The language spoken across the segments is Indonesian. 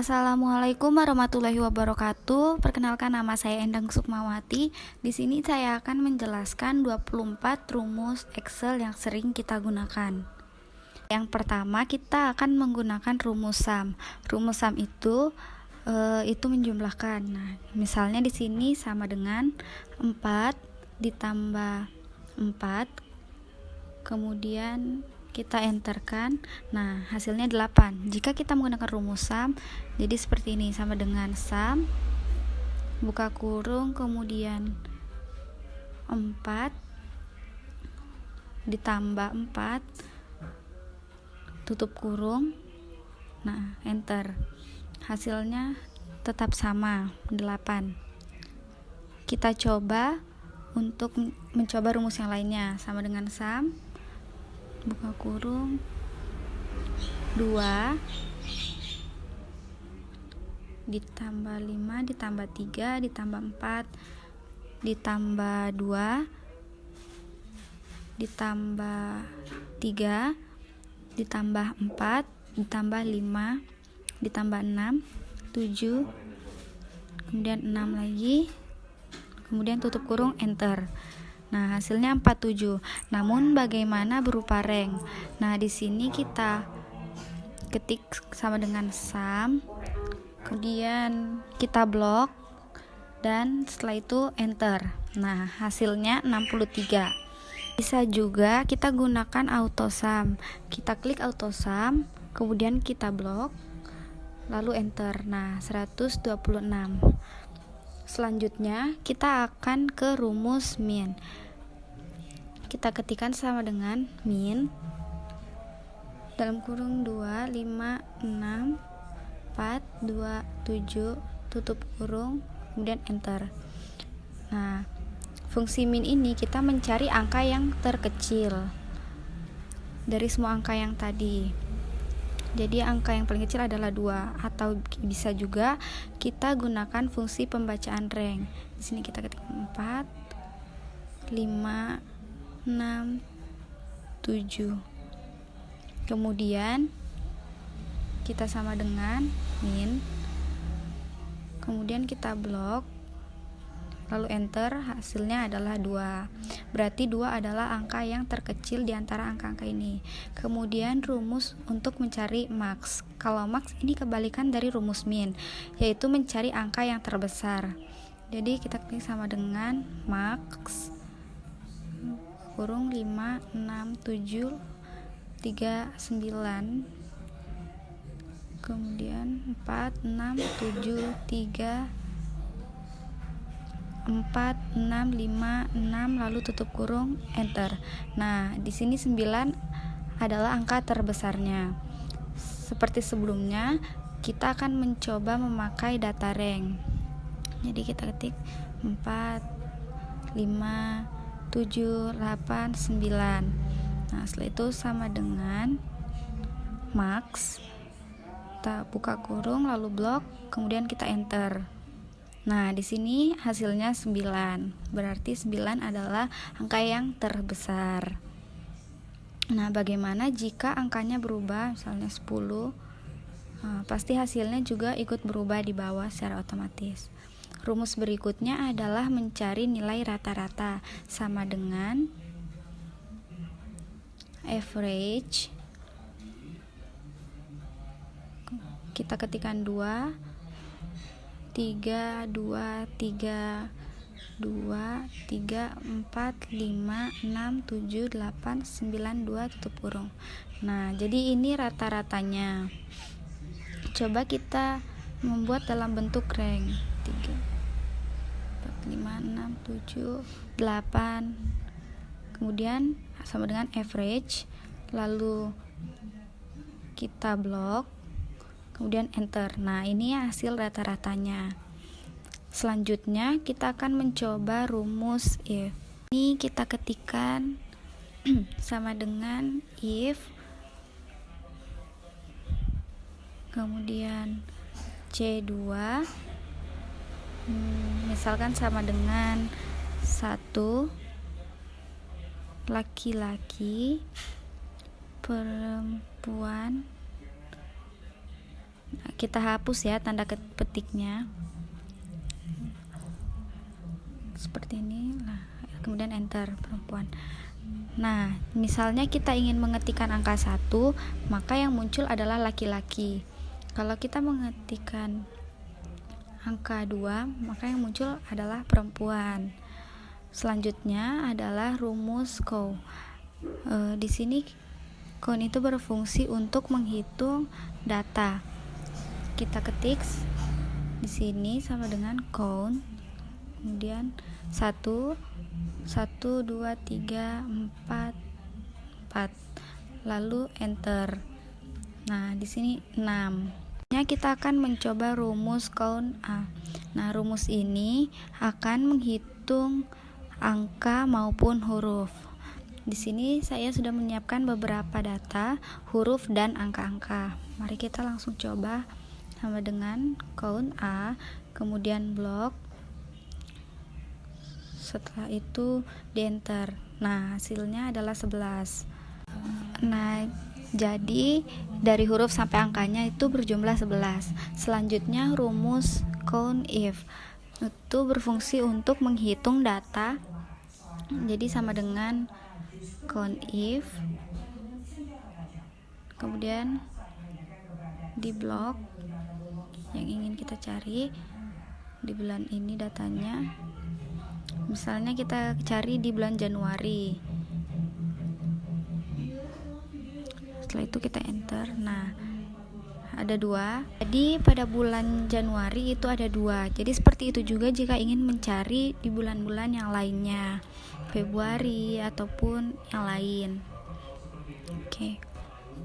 Assalamualaikum warahmatullahi wabarakatuh. Perkenalkan, nama saya Endang Sukmawati. Di sini saya akan menjelaskan 24 rumus Excel yang sering kita gunakan. Yang pertama, kita akan menggunakan rumus sum. Rumus sum itu menjumlahkan. Nah, misalnya di sini sama dengan 4 ditambah 4, kemudian kita enterkan. Nah, hasilnya 8. Jika kita menggunakan rumus sum, jadi seperti ini, sama dengan sum buka kurung, kemudian 4 ditambah 4 tutup kurung. Nah, enter. Hasilnya tetap sama, 8. Kita coba untuk mencoba rumus yang lainnya, sama dengan sum buka kurung 2 ditambah 5 ditambah 3 ditambah 4 ditambah 2 ditambah 3 ditambah 4 ditambah 5 ditambah 6 7, kemudian 6 lagi, kemudian tutup kurung, enter. Nah, hasilnya 47. Namun bagaimana berupa rank? Nah, di sini kita ketik sama dengan sum, kemudian kita blok, dan setelah itu enter. Nah, hasilnya 63. Bisa juga kita gunakan auto sum. Kita klik auto sum, kemudian kita blok, lalu enter. Nah, 126. Selanjutnya kita akan ke rumus min. Kita ketikkan sama dengan min dalam kurung 2 5 6 4 2 7 tutup kurung, kemudian enter. Nah, fungsi min ini kita mencari angka yang terkecil dari semua angka yang tadi. Jadi angka yang paling kecil adalah 2, atau bisa juga kita gunakan fungsi pembacaan rank. Di sini kita ketik 4 5 6 7. Kemudian kita sama dengan min. Kemudian kita blok, lalu enter. Hasilnya adalah 2. Berarti 2 adalah angka yang terkecil di antara angka-angka ini. Kemudian rumus untuk mencari max. Kalau max ini kebalikan dari rumus min, yaitu mencari angka yang terbesar. Jadi kita klik sama dengan max kurung 5 6 7 3 9, kemudian 4 6 7 3 4 6 5 6, lalu tutup kurung, enter. Nah, di sini 9 adalah angka terbesarnya. Seperti sebelumnya, kita akan mencoba memakai data rank. Jadi kita ketik 4 5 7 8 9. Nah, setelah itu sama dengan max, kita buka kurung lalu blok, kemudian kita enter. Nah, di sini hasilnya 9. Berarti 9 adalah angka yang terbesar. Nah, bagaimana jika angkanya berubah, misalnya 10? Nah, pasti hasilnya juga ikut berubah di bawah secara otomatis. Rumus berikutnya adalah mencari nilai rata-rata, sama dengan average. Kita ketikkan 2 3 2 3 2 3 4 5 6 7 8 9 2 tutup kurung. Nah, jadi ini rata-ratanya. Coba kita membuat dalam bentuk rank. 3 4 5 6 7 8, kemudian sama dengan average, lalu kita blok, kemudian enter. Nah, ini hasil rata-ratanya. Selanjutnya kita akan mencoba rumus if. Ini kita ketikkan sama dengan if, kemudian C2, misalkan sama dengan 1 laki-laki perempuan Nah, kita hapus ya tanda petiknya seperti ini. Nah, kemudian enter perempuan. Nah, misalnya kita ingin mengetikkan angka 1, maka yang muncul adalah laki-laki. Kalau kita mengetikkan angka 2, maka yang muncul adalah perempuan. Selanjutnya adalah rumus count. Di sini count itu berfungsi untuk menghitung data. Kita ketik di sini sama dengan count, kemudian 1 2 3 4 lalu enter. Nah, di sini 6. Kita akan mencoba rumus count A. Nah, rumus ini akan menghitung angka maupun huruf. Di sini saya sudah menyiapkan beberapa data, huruf dan angka-angka. Mari kita langsung coba. Sama dengan count A, kemudian blok. Setelah itu di enter. Nah, hasilnya adalah 11. Nah, jadi dari huruf sampai angkanya itu berjumlah 11. Selanjutnya rumus count if itu berfungsi untuk menghitung data. Jadi sama dengan count if, kemudian di blok yang ingin kita cari di bulan ini datanya. Misalnya kita cari di bulan Januari. Setelah itu kita enter. Nah, ada 2. Jadi pada bulan Januari itu ada 2. Jadi seperti itu juga jika ingin mencari di bulan-bulan yang lainnya, Februari ataupun yang lain. Oke.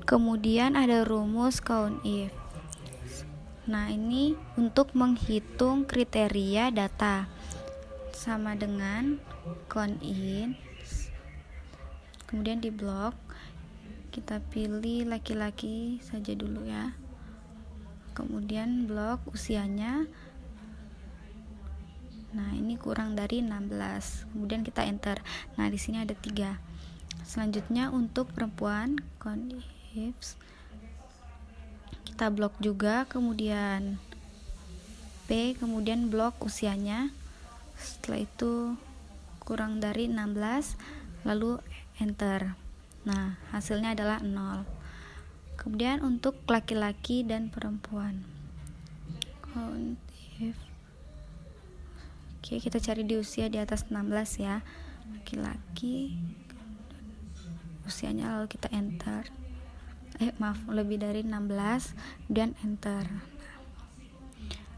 Kemudian ada rumus count if. Nah, ini untuk menghitung kriteria data. Sama dengan count in, kemudian di blok kita pilih laki-laki saja dulu ya, kemudian blok usianya. Nah, ini kurang dari 16, kemudian kita enter. Nah, di sini ada 3. Selanjutnya untuk perempuan count if kita blok juga, kemudian P, kemudian blok usianya. Setelah itu kurang dari 16, lalu enter. Nah, hasilnya adalah 0. Kemudian untuk laki-laki dan perempuan count if. Oke, kita cari di usia di atas 16 ya, laki-laki, usianya, lalu kita enter. Lebih dari 16, dan enter.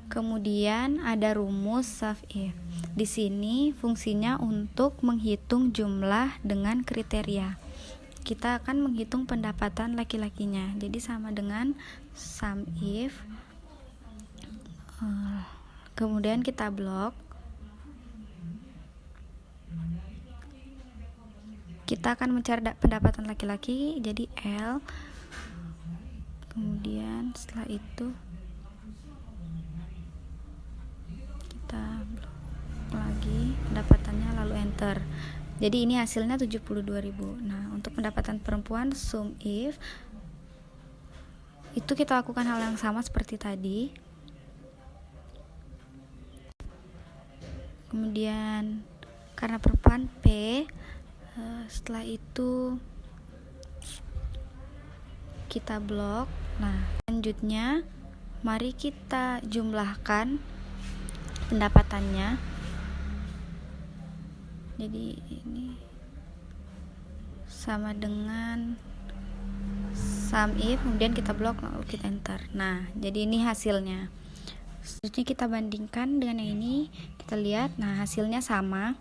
Kemudian ada rumus save if. Di sini fungsinya untuk menghitung jumlah dengan kriteria. Kita akan menghitung pendapatan laki-lakinya. Jadi sama dengan sum if. Kemudian kita blok. Kita akan mencari pendapatan laki-laki, jadi L. Kemudian setelah itu kita blok lagi pendapatannya, lalu enter. Jadi ini hasilnya 72.000. Nah, untuk pendapatan perempuan sum if itu kita lakukan hal yang sama seperti tadi. Kemudian karena perempuan P, setelah itu kita blok. Nah, selanjutnya mari kita jumlahkan pendapatannya. Jadi ini sama dengan sum if, kemudian kita blok, lalu kita enter. Nah, jadi ini hasilnya. Selanjutnya kita bandingkan dengan yang ini, kita lihat. Nah, hasilnya sama.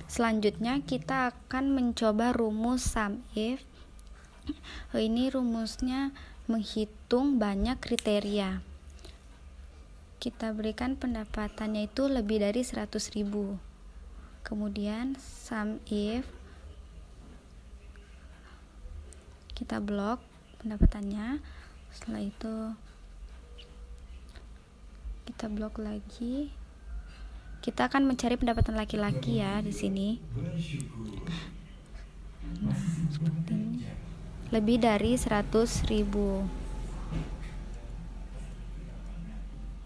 Selanjutnya kita akan mencoba rumus sum if. Ini rumusnya menghitung banyak kriteria. Kita berikan pendapatannya itu lebih dari 100.000. Kemudian sum if, kita blok pendapatannya. Setelah itu kita blok lagi. Kita akan mencari pendapatan laki-laki ya di sini. Nah, seperti ini. Lebih dari 100.000.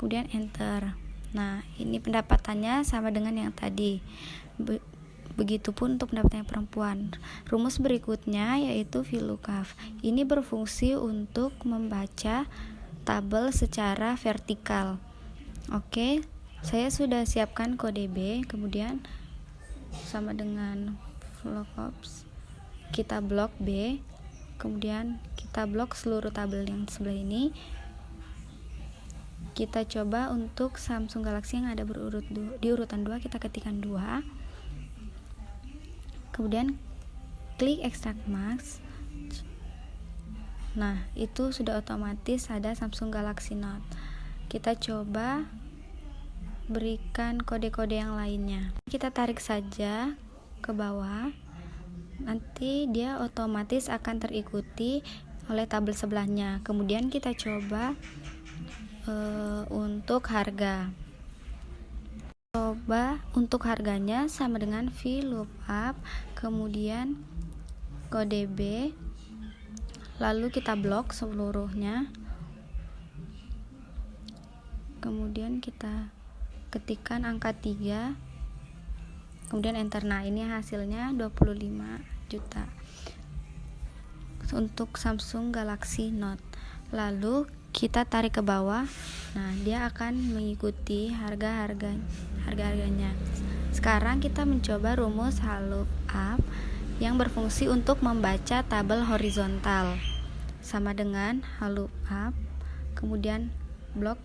kemudian enter. Nah, ini pendapatannya sama dengan yang tadi. Begitupun untuk pendapatan perempuan. Rumus berikutnya yaitu VLOOKUP. Ini berfungsi untuk membaca tabel secara vertikal. Oke, saya sudah siapkan kode B, kemudian sama dengan VLOOKUP, kita blok B, kemudian kita blok seluruh tabel yang sebelah ini. Kita coba untuk Samsung Galaxy yang ada di urutan 2, kita ketikkan 2. Kemudian klik extract mask. Nah, itu sudah otomatis ada Samsung Galaxy Note. Kita coba berikan kode-kode yang lainnya. Kita tarik saja ke bawah. Nanti dia otomatis akan terikuti oleh tabel sebelahnya. Kemudian kita coba untuk harga. Coba untuk harganya sama dengan VLOOKUP, kemudian kode B, lalu kita blok seluruhnya, kemudian kita ketikkan angka 3, kemudian enter. Nah, ini hasilnya 25 juta untuk Samsung Galaxy Note. Lalu kita tarik ke bawah. Nah, dia akan mengikuti harga-harganya. Sekarang kita mencoba rumus VLOOKUP yang berfungsi untuk membaca tabel horizontal. Sama dengan VLOOKUP, kemudian blok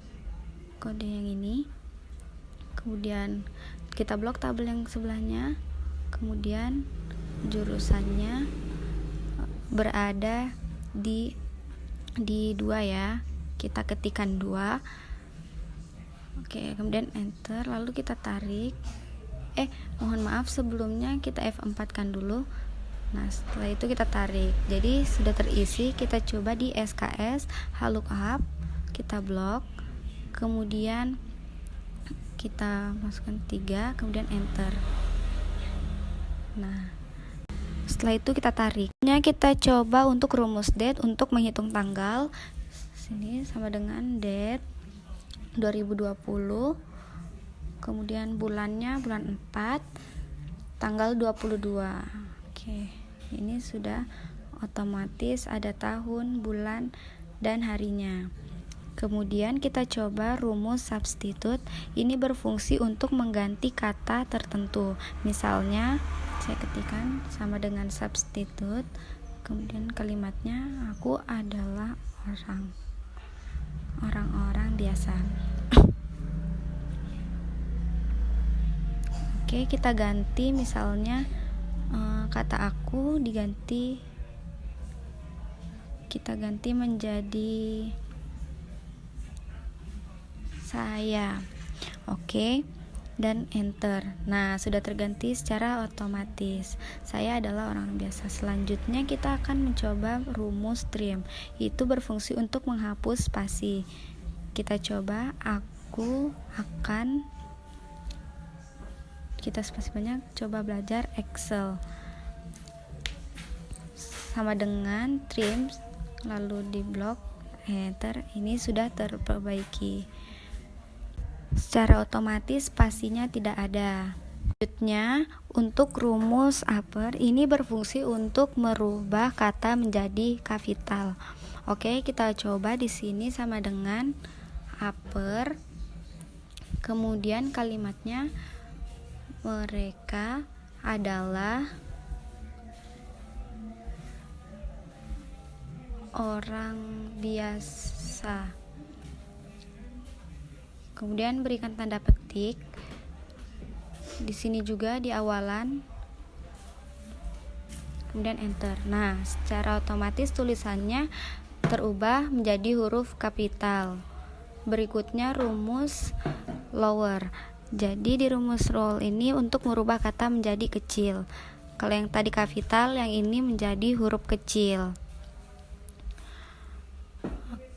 kode yang ini, kemudian kita blok tabel yang sebelahnya, kemudian jurusannya berada di 2 ya, kita ketikkan 2. Oke, kemudian enter, lalu kita tarik. Mohon maaf, sebelumnya kita F4 kan dulu. Nah, setelah itu kita tarik. Jadi sudah terisi. Kita coba di SKS VLOOKUP, kita blok, kemudian kita masukkan 3, kemudian enter. Nah, setelah itu kita tarik. Kita coba untuk rumus date untuk menghitung tanggal. Sini sama dengan date 2020, kemudian bulannya bulan 4, tanggal 22. Oke, ini sudah otomatis ada tahun, bulan, dan harinya. Kemudian kita coba rumus substitute. Ini berfungsi untuk mengganti kata tertentu. Misalnya saya ketikkan sama dengan substitute, kemudian kalimatnya aku adalah orang-orang biasa. Oke, kita ganti, misalnya kata aku kita ganti menjadi saya. Oke, dan enter. Nah, sudah terganti secara otomatis. Saya adalah orang biasa. Selanjutnya kita akan mencoba rumus trim. Itu berfungsi untuk menghapus spasi. Kita coba aku akan, kita spasi banyak, coba belajar Excel. Sama dengan trim, lalu di blok, enter. Ini sudah terperbaiki. Secara otomatis spasinya tidak ada. Selanjutnya, untuk rumus upper, ini berfungsi untuk merubah kata menjadi kapital. Oke, kita coba di sini sama dengan upper. Kemudian kalimatnya mereka adalah orang biasa. Kemudian berikan tanda petik. Di sini juga di awalan. Kemudian enter. Nah, secara otomatis tulisannya terubah menjadi huruf kapital. Berikutnya rumus lower. Jadi di rumus roll ini untuk merubah kata menjadi kecil. Kalau yang tadi kapital, yang ini menjadi huruf kecil.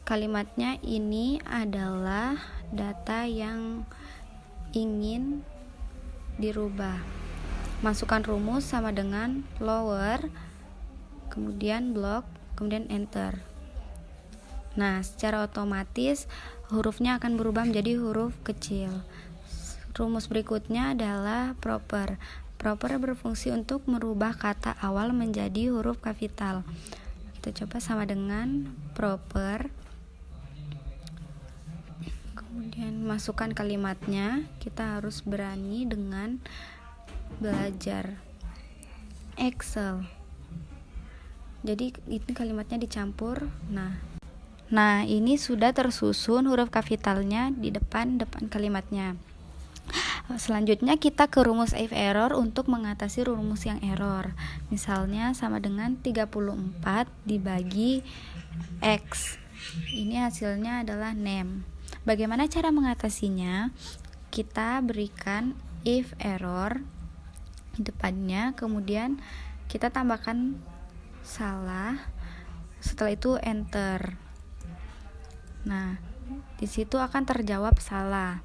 Kalimatnya ini adalah data yang ingin dirubah. Masukkan rumus sama dengan lower, kemudian blok, kemudian enter. Nah, secara otomatis hurufnya akan berubah menjadi huruf kecil. Rumus berikutnya adalah proper. Proper berfungsi untuk merubah kata awal menjadi huruf kapital. Kita coba sama dengan proper. Kemudian masukkan kalimatnya. Kita harus berani dengan belajar Excel. Jadi ini kalimatnya dicampur. Nah, ini sudah tersusun huruf kapitalnya di depan kalimatnya. Selanjutnya kita ke rumus if error untuk mengatasi rumus yang error. Misalnya sama dengan 34 dibagi X. Ini hasilnya adalah name. Bagaimana cara mengatasinya? Kita berikan if error di depannya, kemudian kita tambahkan salah, setelah itu enter. Nah, di situ akan terjawab salah.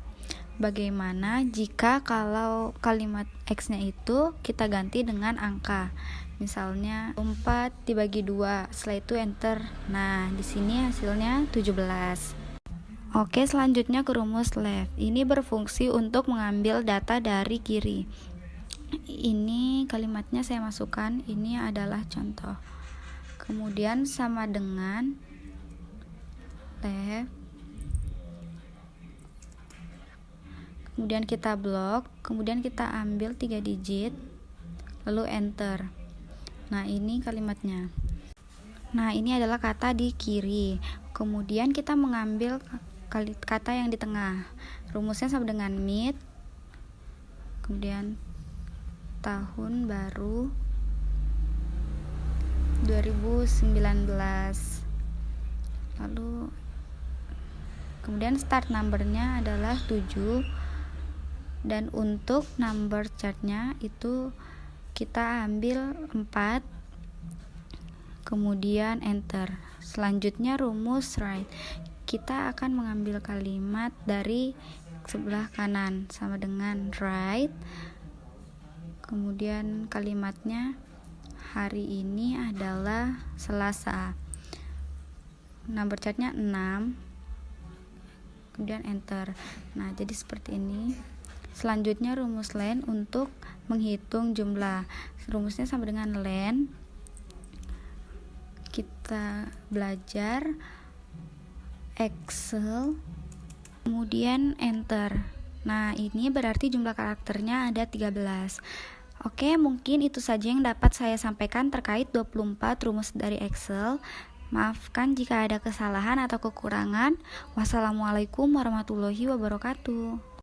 Bagaimana jika kalau kalimat X-nya itu kita ganti dengan angka? Misalnya 4 dibagi 2, setelah itu enter. Nah, di sini hasilnya 17. Oke, selanjutnya ke rumus left. Ini berfungsi untuk mengambil data dari kiri. Ini kalimatnya saya masukkan, ini adalah contoh. Kemudian sama dengan left. Kemudian kita blok, kemudian kita ambil 3 digit, lalu enter. Nah, ini kalimatnya. Nah, ini adalah kata di kiri. Kemudian kita mengambil kata yang di tengah. Rumusnya sama dengan meet, kemudian tahun baru 2019. Lalu kemudian start numbernya adalah 7. Dan untuk number chartnya itu kita ambil 4, kemudian enter. Selanjutnya rumus right. Kita akan mengambil kalimat dari sebelah kanan sama dengan right. Kemudian kalimatnya hari ini adalah Selasa. Number chartnya 6. Kemudian enter. Nah, jadi seperti ini. Selanjutnya rumus len untuk menghitung jumlah. Rumusnya sama dengan len. Kita belajar Excel, kemudian enter. Nah, ini berarti jumlah karakternya ada 13. Oke, mungkin itu saja yang dapat saya sampaikan terkait 24 rumus dari Excel. Maafkan jika ada kesalahan atau kekurangan. Wassalamualaikum warahmatullahi wabarakatuh.